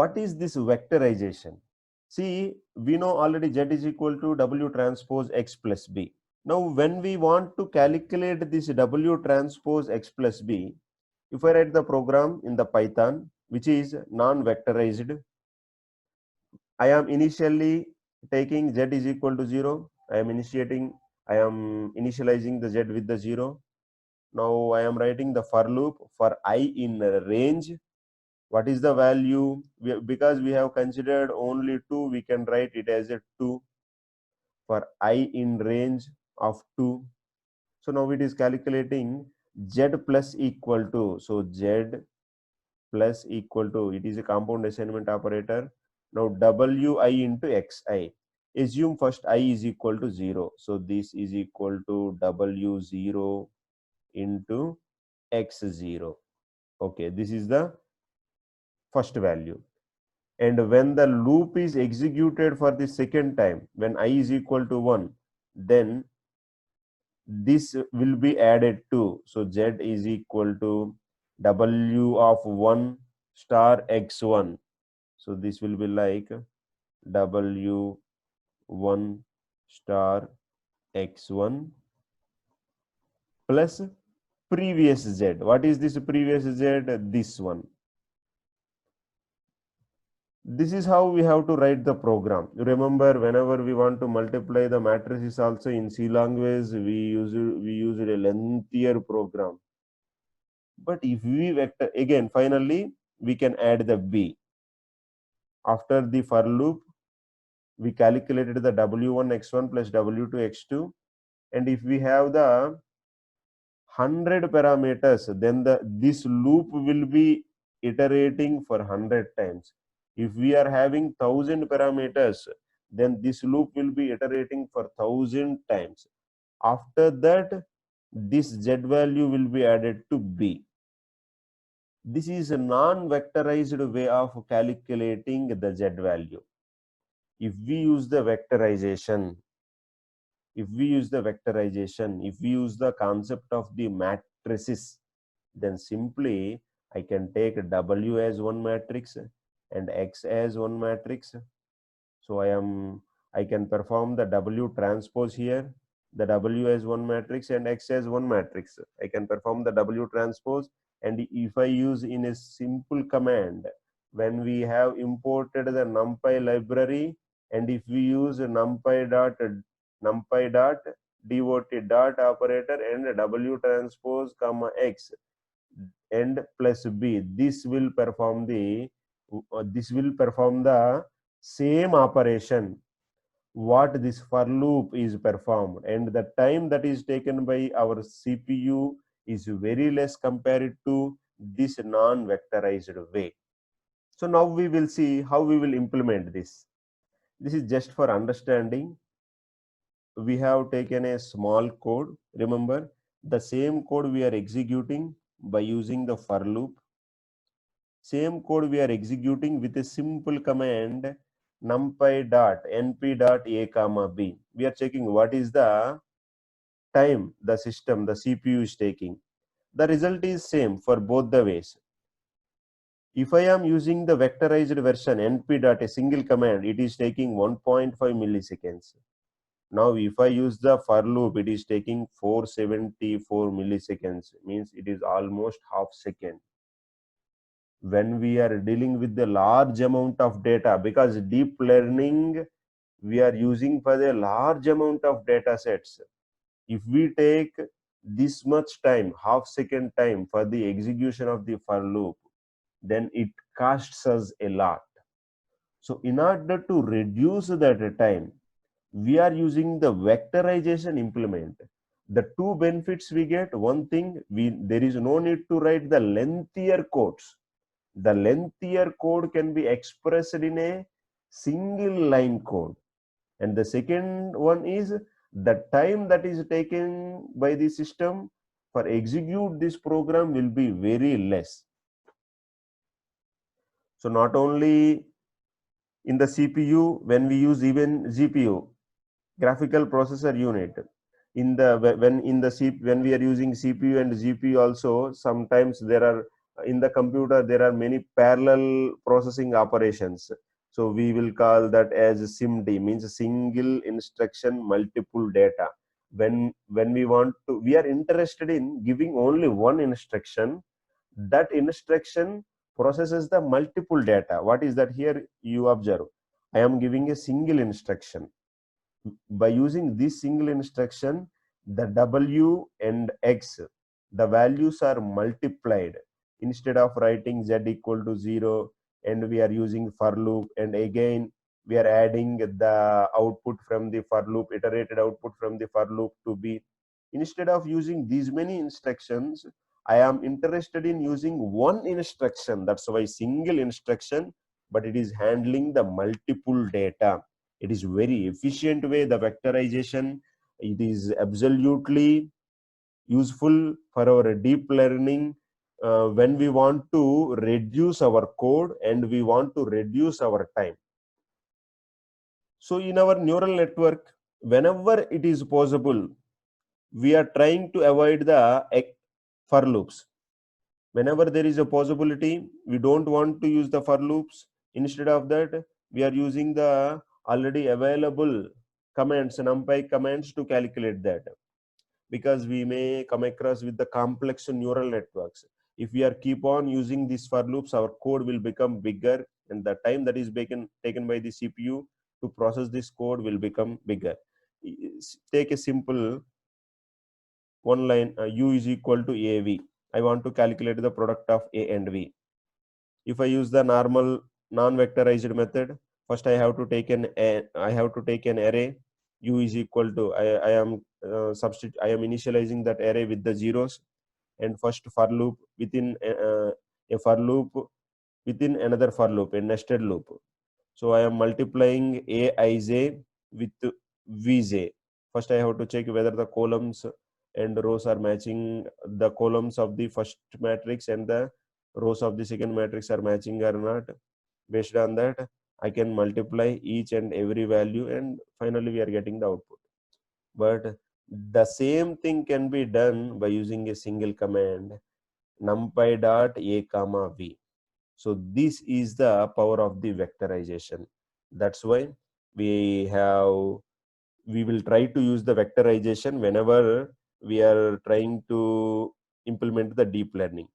what is this vectorization? See, we know already Z is equal to W transpose X plus B. Now, when we want to calculate this W transpose X plus B, if I write the program in the Python, which is non-vectorized, I am initially taking Z is equal to 0. I am initializing the Z with the 0. Now I am writing the for loop for I in range. What is the value? Because we have considered only 2, we can write it as a 2 for I in range of 2. So now it is calculating Z plus equal to, so Z plus equal to, it is a compound assignment operator. Now Wi into Xi. Assume first I is equal to 0. So this is equal to W0 into X0. Okay, this is the first value. And when the loop is executed for the second time, when I is equal to 1, then this will be added to. So Z is equal to W of 1 star X1. So this will be like W1 star X1 plus previous Z. What is this previous Z? This one. This is how we have to write the program. Remember, whenever we want to multiply the matrices also in C language, we use a lengthier program. But if we vector again, finally we can add the B. After the for loop, we calculated the W1 X1 plus W2 X2, and if we have the 100 parameters, then this loop will be iterating for 100 times. If we are having 1000 parameters, then this loop will be iterating for 1000 times. After that, this Z value will be added to B. This is a non-vectorized way of calculating the Z value. If we use the vectorization, if we use the concept of the matrices, then simply I can take W as one matrix and X as one matrix. So I can perform the W transpose here, the W as one matrix and X as one matrix. I can perform the W transpose, and if I use in a simple command, when we have imported the NumPy library, and if we use NumPy dot dot dot operator and W transpose comma X and plus B, this will perform the same operation what this for loop is performed, and the time that is taken by our CPU is very less compared to this non-vectorized way. So now we will see how we will implement this. This is just for understanding. We have taken a small code. Remember, the same code we are executing by using the for loop. Same code we are executing with a simple command numpy dot np dot a comma b. We are checking what is the time the CPU is taking. The result is same for both the ways. If I am using the vectorized version np dot a single command, it is taking 1.5 milliseconds. Now if I use the for loop, it is taking 474 milliseconds, means it is almost half second. When we are dealing with the large amount of data, because deep learning we are using for the large amount of data sets, if we take this much time, half second time for the execution of the for loop, then it costs us a lot. So in order to reduce that time, we are using the vectorization implement. The two benefits we get: one thing, there is no need to write the lengthier codes. The lengthier code can be expressed in a single line code. And the second one is the time that is taken by the system for execute this program will be very less. So not only in the CPU, when we use even GPU, graphical processor unit, when we are using CPU and GPU also, sometimes there are in the computer there are many parallel processing operations. So we will call that as SIMD, means single instruction multiple data. When we want to, we are interested in giving only one instruction. That instruction processes the multiple data. What is that? Here you observe, I am giving a single instruction. By using this single instruction, the W and X, the values are multiplied. Instead of writing Z equal to 0, and we are using for loop, and again we are adding the output from the for loop, iterated output from the for loop to be. Instead of using these many instructions, I am interested in using one instruction. That's why single instruction, but it is handling the multiple data. It is very efficient way, the vectorization. It is absolutely useful for our deep learning when we want to reduce our code and we want to reduce our time. So in our neural network, whenever it is possible, we are trying to avoid the for loops. Whenever there is a possibility, we don't want to use the for loops. Instead of that, we are using the already available commands, NumPy commands, to calculate that, because we may come across with the complex neural networks. If we are keep on using these for loops, our code will become bigger, and the time that is taken by the CPU to process this code will become bigger. Take a simple one line, U is equal to AV. I want to calculate the product of A and V. If I use the normal non-vectorized method, first I have to take an array. U is equal to, I am initializing that array with the zeros, and first for loop within a for loop within another for loop, a nested loop. So I am multiplying Aij with Vj. First I have to check whether the columns and rows are matching. The columns of the first matrix and the rows of the second matrix are matching or not. Based on that, I can multiply each and every value, and finally we are getting the output. But the same thing can be done by using a single command, numpy dot a comma v. So this is the power of the vectorization. That's why we will try to use the vectorization whenever we are trying to implement the deep learning.